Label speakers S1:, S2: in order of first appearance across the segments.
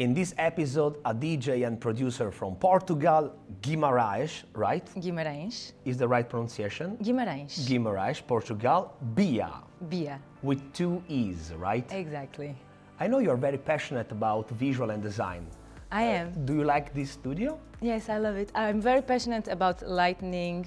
S1: In this episode, a DJ and producer from Portugal, Guimarães, right?
S2: Guimarães.
S1: Is the right pronunciation?
S2: Guimarães.
S1: Guimarães, Portugal, BIIA.
S2: BIIA.
S1: With two E's, right?
S2: Exactly.
S1: I know you're very passionate about visual and design.
S2: I am.
S1: Do you like this studio?
S2: Yes, I love it. I'm very passionate about lighting,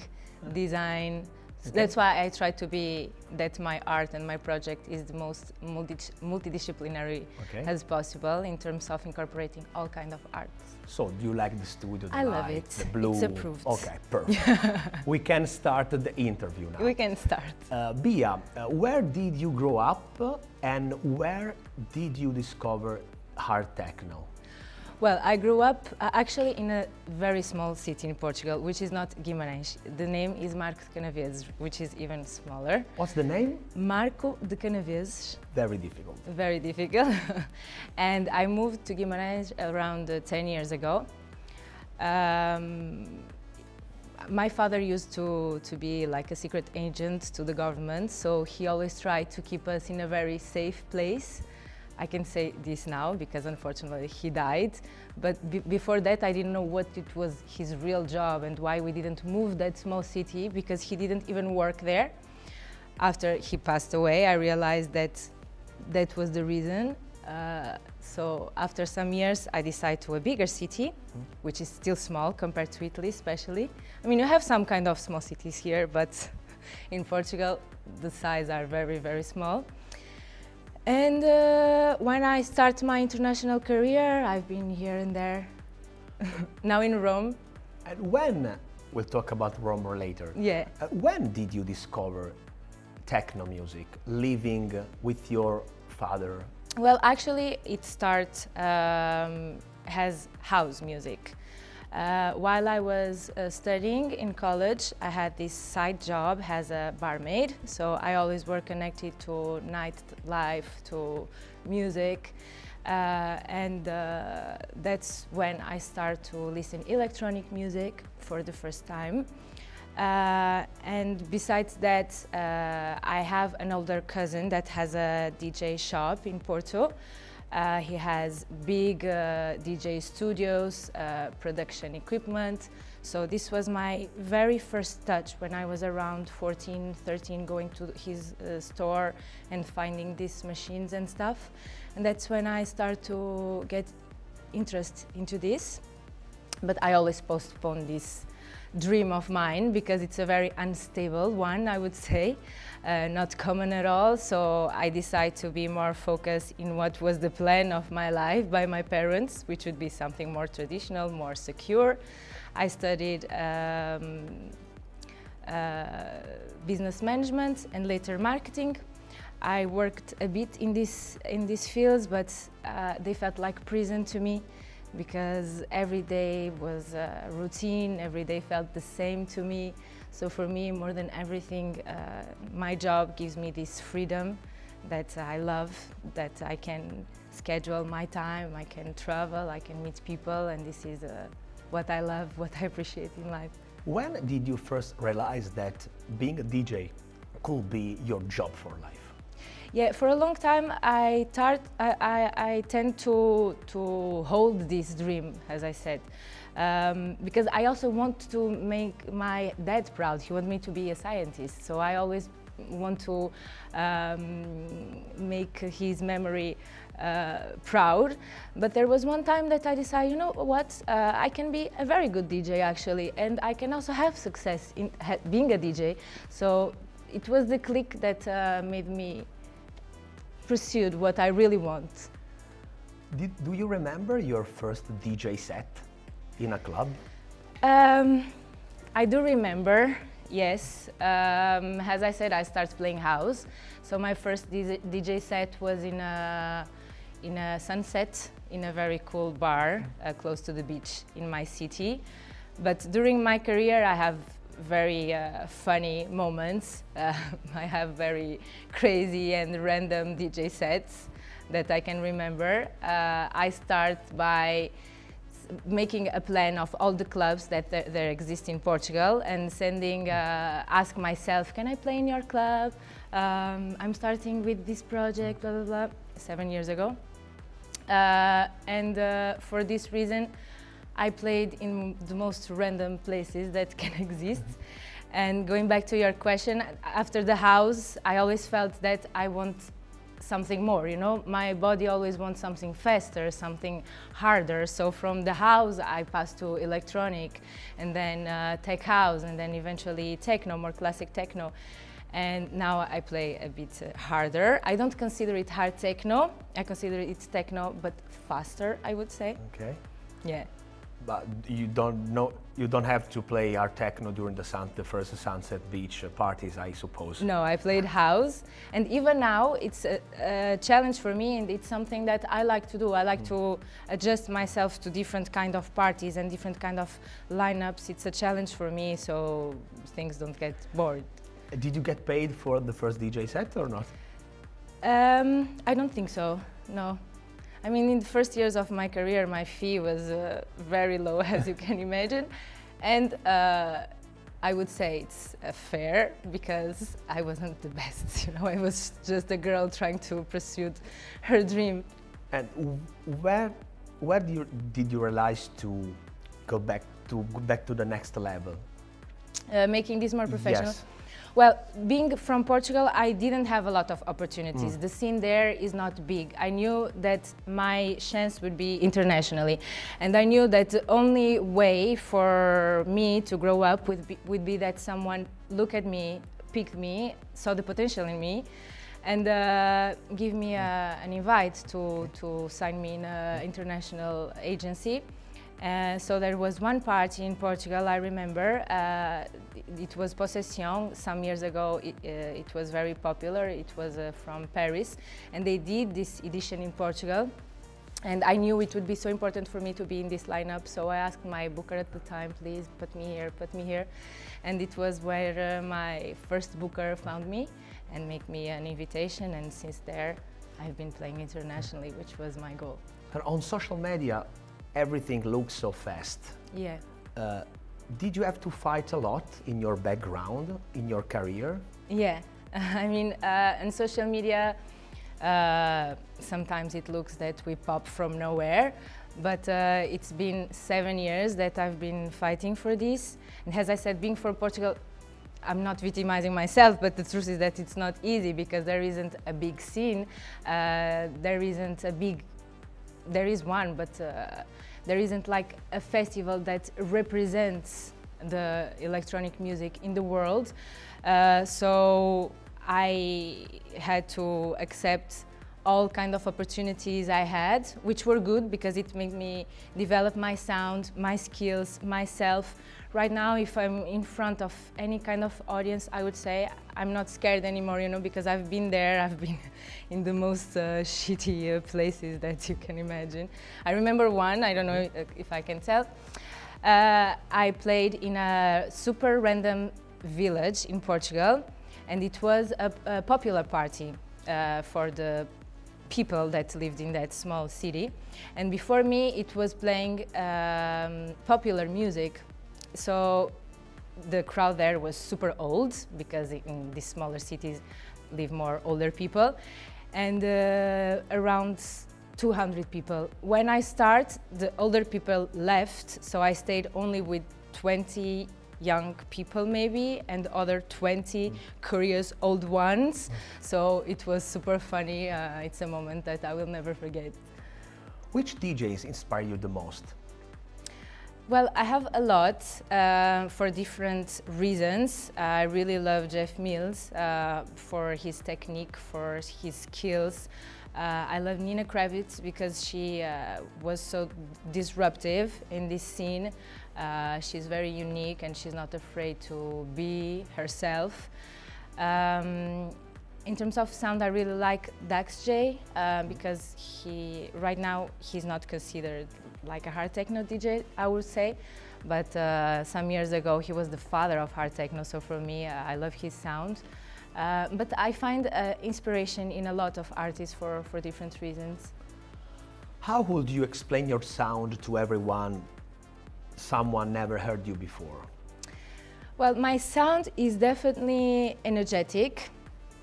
S2: design.
S1: Okay.
S2: That's why I try to be that my art and my project is the most multidisciplinary as possible in terms of incorporating all kinds of arts.
S1: So, do you like the studio? The
S2: I
S1: light,
S2: love it.
S1: The blue.
S2: It's approved.
S1: Okay, perfect. We can start the interview now.
S2: We can start.
S1: BIIA, where did you grow up and where did you discover hard techno?
S2: Well, I grew up actually in a very small city in Portugal, which is not Guimarães. The name is Marco de Canaveses, which is even smaller.
S1: What's the name?
S2: Marco de Canaveses.
S1: Very difficult.
S2: Very difficult. And I moved to Guimarães around 10 years ago. My father used to be like a secret agent to the government, so he always tried to keep us in a very safe place. I can say this now because unfortunately he died, but before that I didn't know what it was his real job and why we didn't move that small city, because he didn't even work there. After he passed away, I realized that that was the reason. So after some years I decided to a bigger city, which is still small compared to Italy especially. I mean, you have some kind of small cities here, but in Portugal the size are very, very small. And when I start my international career, I've been here and there. Now in Rome.
S1: And when, we'll talk about Rome later.
S2: Yeah.
S1: When did you discover techno music, living with your father?
S2: Well, actually it starts as house music. While I was studying in college, I had this side job as a barmaid, so I always were connected to nightlife, to music, and that's when I started to listen electronic music for the first time. And besides that, I have an older cousin that has a DJ shop in Porto. He has big DJ studios, production equipment. So this was my very first touch when I was around 14, 13, going to his store and finding these machines and stuff. And that's when I started to get interest into this. But I always postponed this dream of mine because it's a very unstable one, I would say, not common at all. So I decided to be more focused in what was the plan of my life by my parents, which would be something more traditional, more secure. I studied business management and later marketing. I worked a bit in these fields, but they felt like prison to me, because every day was a routine, every day felt the same to me. So for me, more than everything, my job gives me this freedom that I love, that I can schedule my time, I can travel, I can meet people, and this is what I love, what I appreciate in life.
S1: When did you first realize that being a DJ could be your job for life?
S2: Yeah, for a long time I tend to hold this dream, as I said, because I also want to make my dad proud. He wants me to be a scientist, so I always want to make his memory proud. But there was one time that I decided, you know what, I can be a very good DJ actually, and I can also have success in being a DJ. So it was the click that made me pursued what I really want.
S1: Do you remember your first DJ set in a club?
S2: I do remember, yes. As I said, I started playing house. So my first DJ set was in a sunset in a very cool bar close to the beach in my city. But during my career, I have very funny moments. I have very crazy and random DJ sets that I can remember. I start by making a plan of all the clubs that there exist in Portugal and sending, ask myself, can I play in your club? I'm starting with this project, blah, blah, blah, 7 years ago. For this reason, I played in the most random places that can exist. And going back to your question, after the house, I always felt that I want something more, you know? My body always wants something faster, something harder. So from the house, I passed to electronic, and then tech house, and then eventually techno, more classic techno. And now I play a bit harder. I don't consider it hard techno. I consider it techno, but faster, I would say.
S1: Okay.
S2: Yeah.
S1: But you don't have to play hard techno during the first Sunset Beach parties, I suppose.
S2: No, I played house, and even now it's a challenge for me, and it's something that I like to do. I like to adjust myself to different kind of parties and different kind of lineups. It's a challenge for me, so things don't get bored.
S1: Did you get paid for the first DJ set or not?
S2: I don't think so, no. I mean, in the first years of my career, my fee was very low, as you can imagine. And I would say it's fair, because I wasn't the best, you know, I was just a girl trying to pursue her dream.
S1: And where did you realize to go back to the next level?
S2: Making this more professional?
S1: Yes.
S2: Well, being from Portugal, I didn't have a lot of opportunities. The scene there is not big. I knew that my chance would be internationally. And I knew that the only way for me to grow up would be that someone looked at me, picked me, saw the potential in me, and give me an invite to sign me in an international agency. So there was one party in Portugal, I remember. It was Possession. Some years ago it was very popular. It was from Paris, and they did this edition in Portugal. And I knew it would be so important for me to be in this lineup, so I asked my booker at the time, please put me here. And it was where my first booker found me and made me an invitation, and since there I've been playing internationally, which was my goal.
S1: And on social media, everything looks so fast.
S2: Yeah.
S1: Did you have to fight a lot in your background, in your career?
S2: Yeah, I mean, on social media, sometimes it looks that we pop from nowhere, but it's been 7 years that I've been fighting for this. And as I said, being from Portugal, I'm not victimizing myself, but the truth is that it's not easy, because there isn't a big scene. There is one, but there isn't like a festival that represents the electronic music in the world. So I had to accept all kind of opportunities I had, which were good because it made me develop my sound, my skills, myself. Right now, if I'm in front of any kind of audience, I would say I'm not scared anymore, you know, because I've been there, I've been in the most shitty places that you can imagine. I remember one, I don't know if I can tell. I played in a super random village in Portugal, and it was a popular party for the people that lived in that small city. And before me, it was playing popular music. So the crowd there was super old, because in these smaller cities live more older people, and around 200 people. When I start, the older people left, so I stayed only with 20 young people maybe, and other 20 curious old ones. So it was super funny. It's a moment that I will never forget.
S1: Which DJs inspire you the most?
S2: Well, I have a lot for different reasons. I really love Jeff Mills for his technique, for his skills. I love Nina Kravitz because she was so disruptive in this scene. She's very unique and she's not afraid to be herself. In terms of sound, I really like Dax J because right now he's not considered like a hard techno DJ, I would say, but some years ago he was the father of hard techno, so for me I love his sound. But I find inspiration in a lot of artists for different reasons.
S1: How would you explain your sound to everyone, someone never heard you before?
S2: Well, my sound is definitely energetic,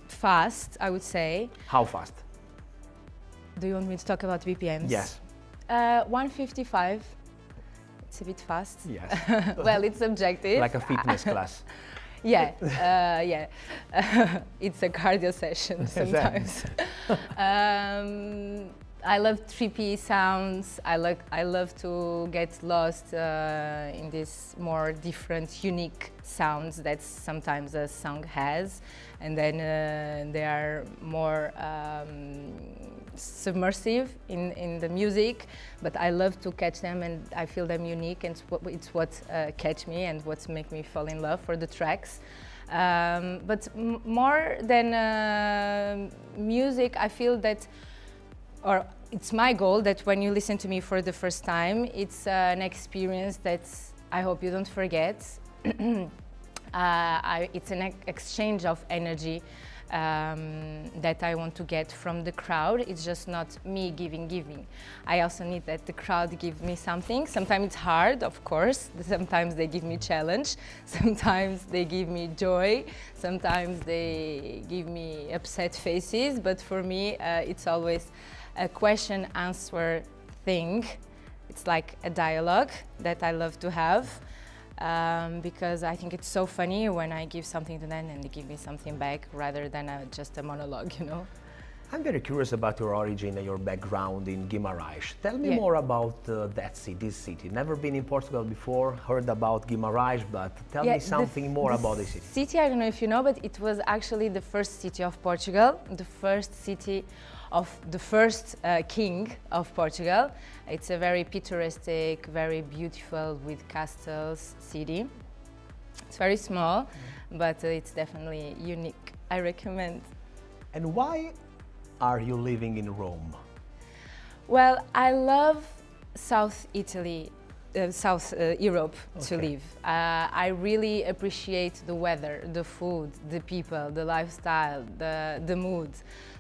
S2: fast, I would say.
S1: How fast?
S2: Do you want me to talk about BPMs?
S1: Yes.
S2: 155. It's a bit fast.
S1: Yes.
S2: Well, it's subjective.
S1: Like a fitness class.
S2: Yeah, yeah. It's a cardio session sometimes. I love trippy sounds. I love to get lost in these more different, unique sounds that sometimes a song has, and then they are more submersive in the music. But I love to catch them, and I feel them unique, and it's what catch me and what make me fall in love for the tracks. But more than music, I feel that, or it's my goal that when you listen to me for the first time, it's an experience that I hope you don't forget. It's an exchange of energy that I want to get from the crowd. It's just not me giving. I also need that the crowd give me something. Sometimes it's hard, of course. Sometimes they give me challenge. Sometimes they give me joy. Sometimes they give me upset faces. But for me, it's always a question-answer thing. It's like a dialogue that I love to have. Because I think it's so funny when I give something to them and they give me something back rather than just a monologue, you know?
S1: I'm very curious about your origin and your background in Guimarães. Tell me more about this city. Never been in Portugal before, heard about Guimarães, but tell me something more about the city.
S2: City, I don't know if you know, but it was actually the first city of Portugal, the first city of the first king of Portugal. It's a very picturesque, very beautiful with castles city. It's very small, but it's definitely unique. I recommend.
S1: And why are you living in Rome?
S2: Well, I love South Italy, South Europe to live. I really appreciate the weather, the food, the people, the lifestyle, the mood.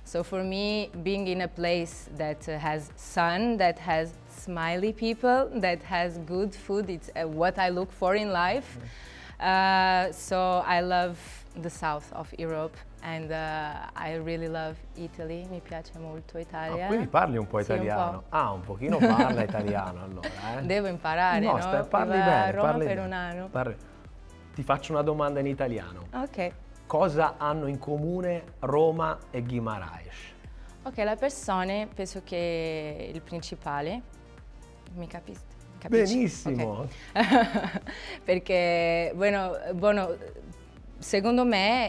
S2: So for me, being in a place that has sun, that has smiley people, that has good food, it's what I look for in life. So I love the south of Europe and I really love Italy, mi piace molto Italia.
S1: Quindi parli un po' italiano? Un pochino parla italiano allora.
S2: Devo imparare, no?
S1: Parli
S2: Vivo
S1: bene,
S2: a Roma
S1: parli
S2: per
S1: bene.
S2: un anno.
S1: Ti faccio una domanda in italiano.
S2: Ok.
S1: Cosa hanno in comune Roma e Guimarães?
S2: Ok, la persone penso che il principale, mi capisci?
S1: Benissimo!
S2: Okay. Perché, bueno, secondo me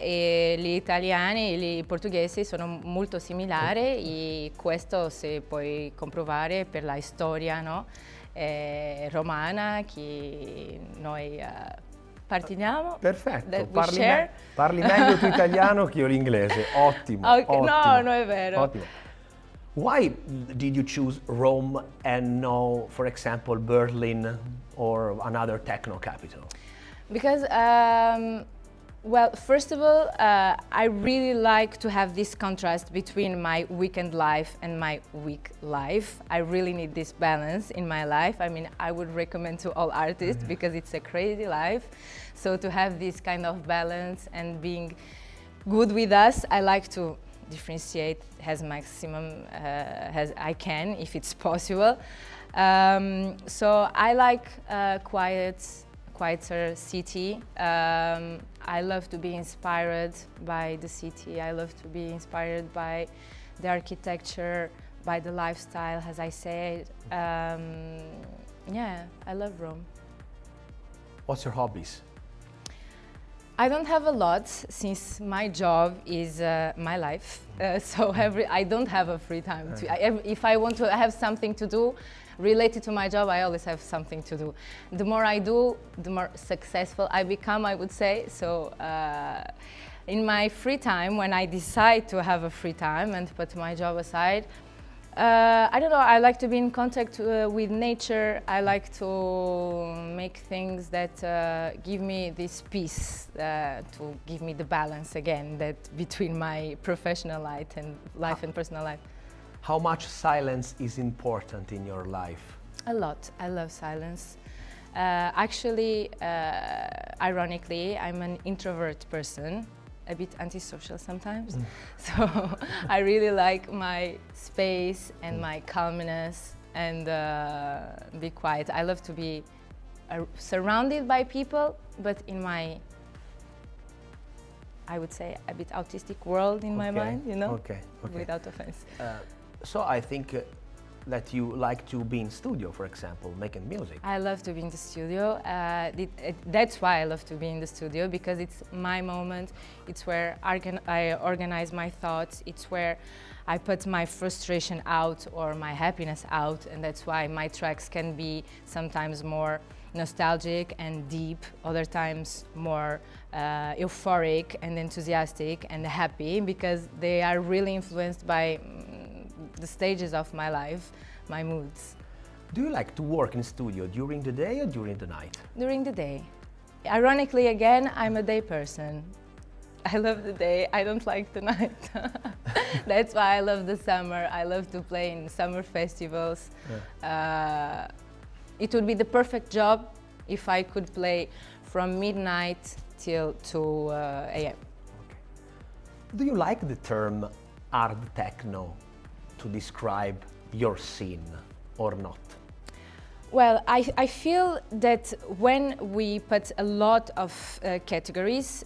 S2: gli italiani e i portoghesi sono molto similari e questo si può comprovare per la storia, no? Romana che noi partiamo.
S1: Perfetto, parli meglio tu italiano che io l'inglese, ottimo,
S2: Okay.
S1: ottimo.
S2: No, non è vero.
S1: Ottimo. Why did you choose Rome and no, for example, Berlin or another techno capital?
S2: Because, well, first of all, I really like to have this contrast between my weekend life and my week life. I really need this balance in my life. I mean, I would recommend to all artists because it's a crazy life. So to have this kind of balance and being good with us, I like to differentiate as maximum as I can, if it's possible. So I like quieter city. I love to be inspired by the city. I love to be inspired by the architecture, by the lifestyle, as I said. Yeah, I love Rome.
S1: What's your hobbies?
S2: I don't have a lot since my job is my life. So I don't have a free time. If I want to have something to do related to my job, I always have something to do. The more I do, the more successful I become, I would say. So in my free time, when I decide to have a free time and put my job aside, I don't know, I like to be in contact with nature. I like to make things that give me this peace, to give me the balance again that between my professional life and personal life.
S1: How much silence is important in your life?
S2: A lot. I love silence. Actually, ironically, I'm an introvert person. a bit antisocial sometimes. So I really like my space and my calmness and be quiet. I love to be surrounded by people, but in my, I would say, a bit autistic world in my mind, you know?
S1: Okay.
S2: Without offense.
S1: So I think that you like to be in studio, for example, making music.
S2: I love to be in the studio. That's why I love to be in the studio, because it's my moment. It's where I organize my thoughts. It's where I put my frustration out or my happiness out, and that's why my tracks can be sometimes more nostalgic and deep, other times more euphoric and enthusiastic and happy, because they are really influenced by the stages of my life, my moods.
S1: Do you like to work in studio during the day or during the night?
S2: During the day. Ironically, again, I'm a day person. I love the day, I don't like the night. That's why I love the summer. I love to play in summer festivals. Yeah. It would be the perfect job if I could play from midnight till 2 a.m. Okay.
S1: Do you like the term hard techno to describe your scene or not?
S2: Well, I feel that when we put a lot of categories,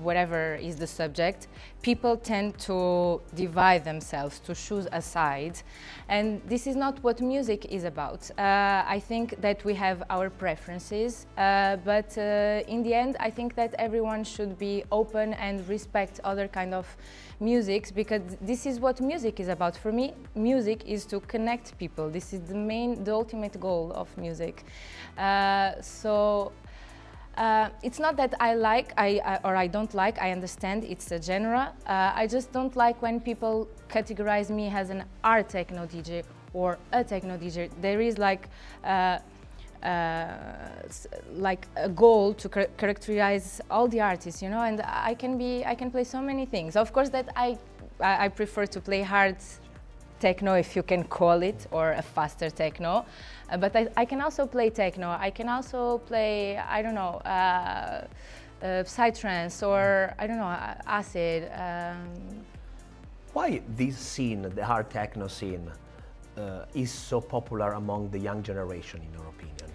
S2: whatever is the subject, people tend to divide themselves, to choose a side. And this is not what music is about. I think that we have our preferences, but in the end, I think that everyone should be open and respect other kind of music, because this is what music is about. For me, music is to connect people. This is the ultimate goal of music. So it's not that I like or I don't like. I understand it's a genre. I just don't like when people categorize me as an art techno DJ or a techno DJ. There is like a goal to characterize all the artists, you know, and I can play so many things. Of course that I prefer to play hard techno, if you can call it, or a faster techno, but I can also play techno. I can also play, I don't know, psytrance, or I don't know, acid.
S1: Why this scene, the hard techno scene, is so popular among the young generation, in your opinion?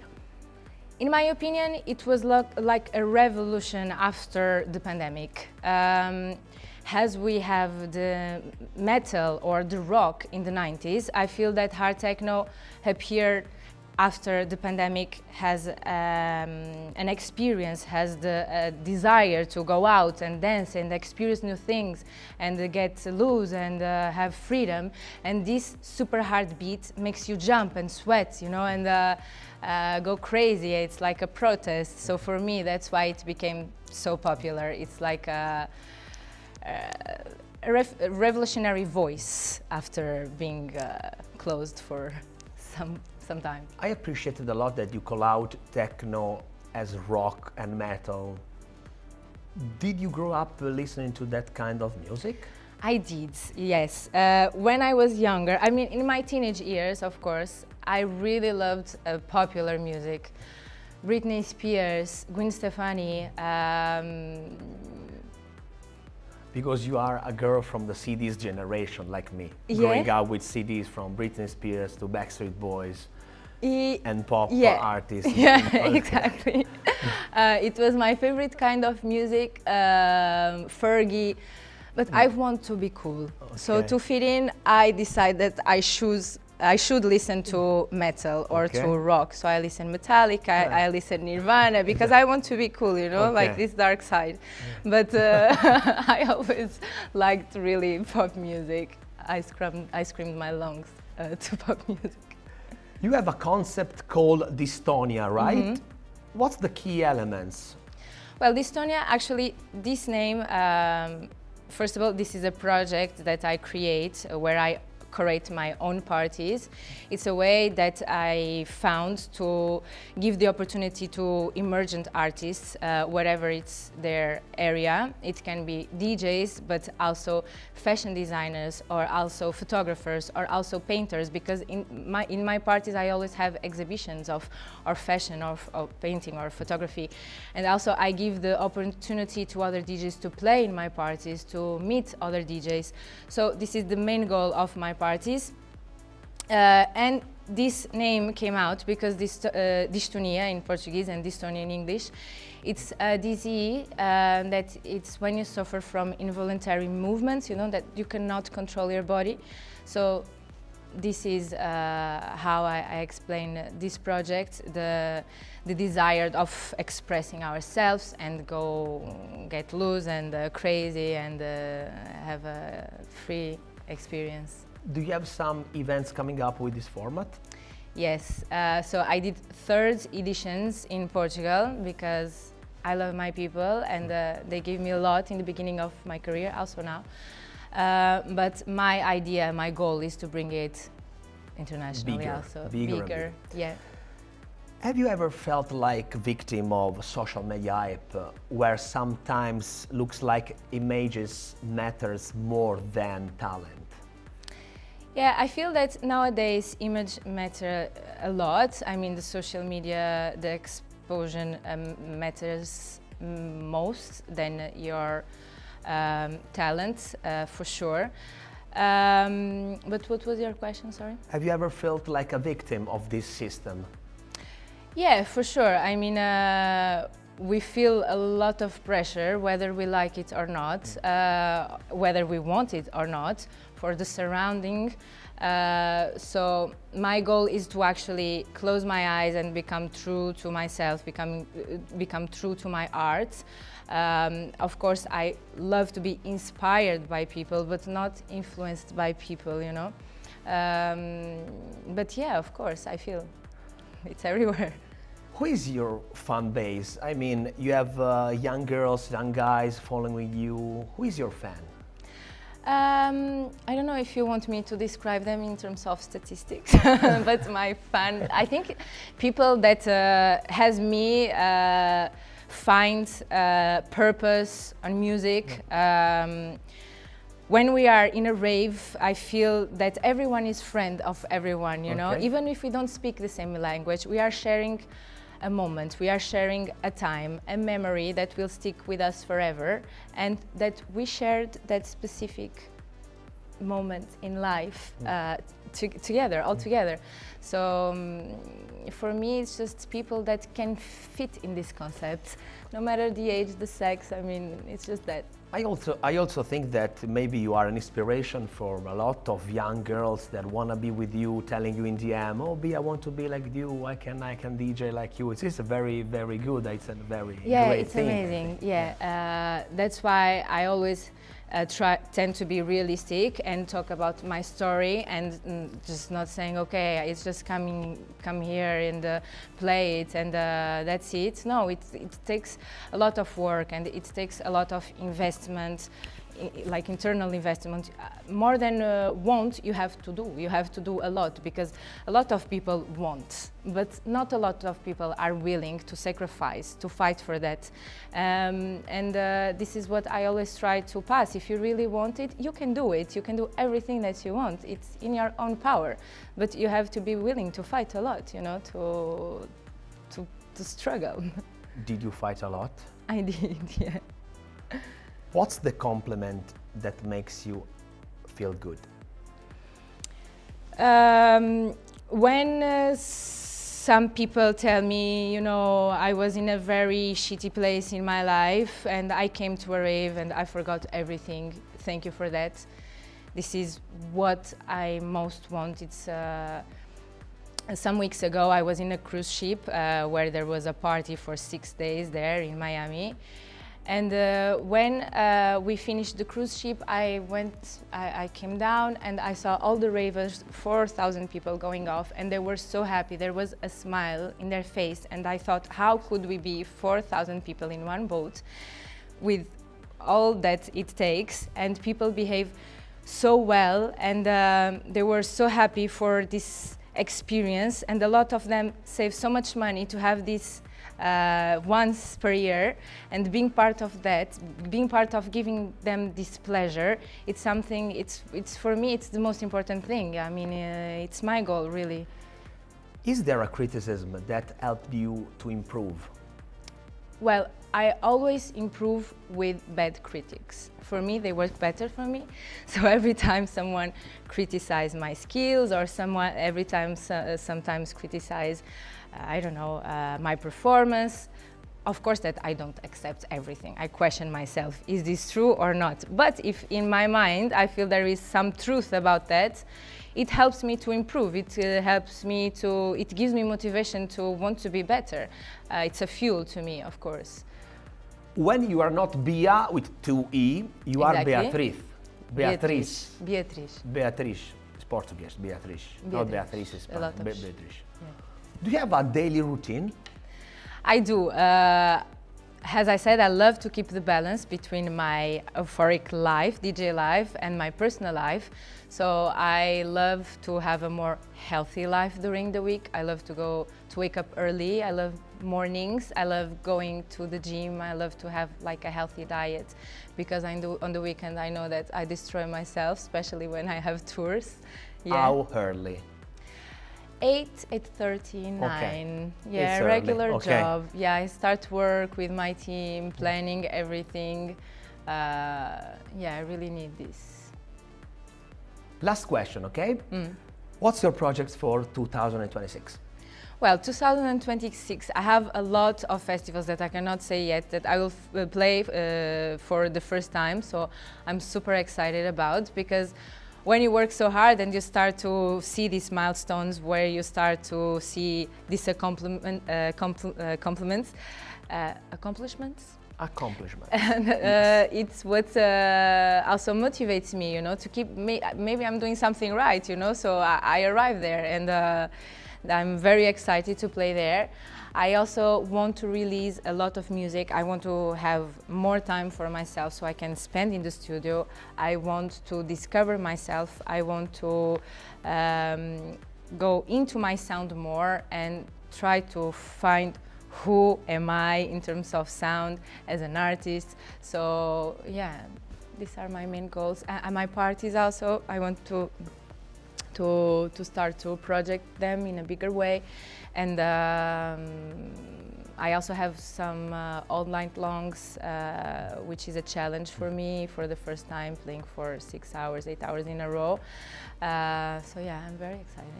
S2: In my opinion, it was like a revolution after the pandemic. As we have the metal or the rock in the 90s, I feel that hard techno appeared after the pandemic, has an experience, has the desire to go out and dance and experience new things and get loose and have freedom. And this super hard beat makes you jump and sweat, you know, and go crazy. It's like a protest. So for me, that's why it became so popular. It's like a revolutionary voice after being closed for some time.
S1: I appreciated a lot that you call out techno as rock and metal. Did you grow up listening to that kind of music?
S2: I did, yes. When I was younger, I mean, in my teenage years, of course, I really loved popular music. Britney Spears, Gwen Stefani.
S1: Because you are a girl from the CDs generation, like me,
S2: yeah.
S1: Growing up with CDs from Britney Spears to Backstreet Boys and pop artists.
S2: Yeah, exactly. It was my favorite kind of music, Fergie, but I want to be cool. Okay. So to fit in, I decided that I should listen to metal or to rock. So I listen Metallica, I listen Nirvana, because I want to be cool, you know, like this dark side. But I always liked really pop music. I screamed my lungs to pop music.
S1: You have a concept called Dystonia, right? Mm-hmm. What's the key elements?
S2: Well, Dystonia, actually, this name, first of all, this is a project that I create where I create my own parties. It's a way that I found to give the opportunity to emergent artists, wherever it's their area. It can be DJs, but also fashion designers, or also photographers, or also painters, because in my parties I always have exhibitions of fashion, of painting or photography. And also I give the opportunity to other DJs to play in my parties, to meet other DJs. So this is the main goal of my parties. And this name came out because this dystonia in Portuguese and dystonia in English, it's a disease that it's when you suffer from involuntary movements, you know, that you cannot control your body. So this is how I explain this project, the desire of expressing ourselves and go get loose and crazy and have a free experience.
S1: Do you have some events coming up with this format?
S2: Yes, so I did 3rd editions in Portugal because I love my people and they gave me a lot in the beginning of my career, also now. But my idea, my goal is to bring it internationally, bigger. Yeah.
S1: Have you ever felt like a victim of social media hype, where sometimes looks like images matters more than talent?
S2: Yeah, I feel that nowadays image matter a lot. I mean, the social media, the exposure matters most than your talent, for sure. But what was your question, sorry?
S1: Have you ever felt like a victim of this system?
S2: Yeah, for sure. I mean, we feel a lot of pressure, whether we like it or not, whether we want it or not, for the surrounding. So my goal is to actually close my eyes and become true to myself, become true to my art. Of course, I love to be inspired by people, but not influenced by people, you know. But yeah, of course, I feel it's everywhere.
S1: Who is your fan base? I mean, you have young girls, young guys following you. Who is your fan?
S2: I don't know if you want me to describe them in terms of statistics, but my fan, I think people that has me find purpose on music. When we are in a rave, I feel that everyone is friend of everyone, you know? Even if we don't speak the same language, we are sharing a moment, we are sharing a time, a memory that will stick with us forever, and that we shared that specific moment in life together, all together. So for me, it's just people that can fit in this concept, no matter the age, the sex. I mean, it's just that.
S1: I also think that maybe you are an inspiration for a lot of young girls that want to be with you, telling you in DM, oh, B, I want to be like you, I can DJ like you. It's a very, very good, it's a very great
S2: it's
S1: thing.
S2: Amazing. Yeah, that's why I always tend to be realistic and talk about my story and just not saying, okay, it's just come here and play it and that's it. No, it takes a lot of work and it takes a lot of investment, like internal investment. More than want, you have to do. You have to do a lot because a lot of people want, but not a lot of people are willing to sacrifice, to fight for that. This is what I always try to pass. If you really want it, you can do it. You can do everything that you want. It's in your own power, but you have to be willing to fight a lot, you know, to struggle.
S1: Did you fight a lot?
S2: I did, yeah.
S1: What's the compliment that makes you feel good?
S2: When some people tell me, you know, I was in a very shitty place in my life and I came to a rave and I forgot everything. Thank you for that. This is what I most want. It's some weeks ago I was in a cruise ship where there was a party for 6 days there in Miami. And when we finished the cruise ship, I came down and I saw all the ravers, 4,000 people going off, and they were so happy. There was a smile in their face, and I thought, how could we be 4,000 people in one boat with all that it takes, and people behave so well, and they were so happy for this experience, and a lot of them save so much money to have this once per year, and being part of that, being part of giving them this pleasure, it's something, it's for me, it's the most important thing. I mean, it's my goal, really.
S1: Is there a criticism that helped you to improve?
S2: Well, I always improve with bad critics. For me, they work better for me. So every time someone criticizes my skills, or someone, every time sometimes criticize, I don't know, my performance, of course that I don't accept everything. I question myself, is this true or not? But if in my mind I feel there is some truth about that, it helps me to improve. It helps me to, it gives me motivation to want to be better. It's a fuel to me, of course.
S1: When you are not BIIA with 2E, you are
S2: Exactly.
S1: Beatriz.
S2: Beatriz.
S1: It's Portuguese, Beatriz. Not Beatriz, it's Spanish. Beatriz.
S2: Yeah.
S1: Do you have a daily routine?
S2: I do. As I said, I love to keep the balance between my euphoric life, DJ life, and my personal life. So I love to have a more healthy life during the week. I love to wake up early. I love mornings. I love going to the gym. I love to have like a healthy diet, because on the weekend I know that I destroy myself, especially when I have tours.
S1: Yeah. How early?
S2: 8:30, 9.
S1: Okay.
S2: Yeah,
S1: it's
S2: regular
S1: early.
S2: job. Yeah, I start work with my team, planning everything. Yeah, I really need this.
S1: Last question, okay? What's your project for 2026?
S2: Well, 2026, I have a lot of festivals that I cannot say yet that I will play for the first time. So I'm super excited about, because when you work so hard and you start to see these milestones, where you start to see these accomplishments. And
S1: yes.
S2: It's what also motivates me, you know, to keep, maybe I'm doing something right, you know, so I arrive there, and I'm very excited to play there. I also want to release a lot of music. I want to have more time for myself so I can spend in the studio. I want to discover myself. I want to go into my sound more and try to find who am I in terms of sound as an artist. So yeah, these are my main goals. And my parties also, I want to start to project them in a bigger way. And I also have some all night longs, which is a challenge for me for the first time, playing for 6 hours, 8 hours in a row. So yeah, I'm very excited.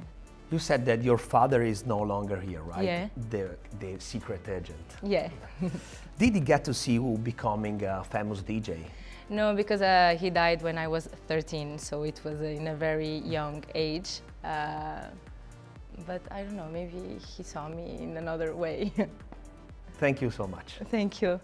S1: You said that your father is no longer here, right?
S2: Yeah.
S1: The secret agent.
S2: Yeah.
S1: Did he get to see you becoming a famous DJ?
S2: No, because he died when I was 13, so it was in a very young age. But I don't know, maybe he saw me in another way.
S1: Thank you so much.
S2: Thank you.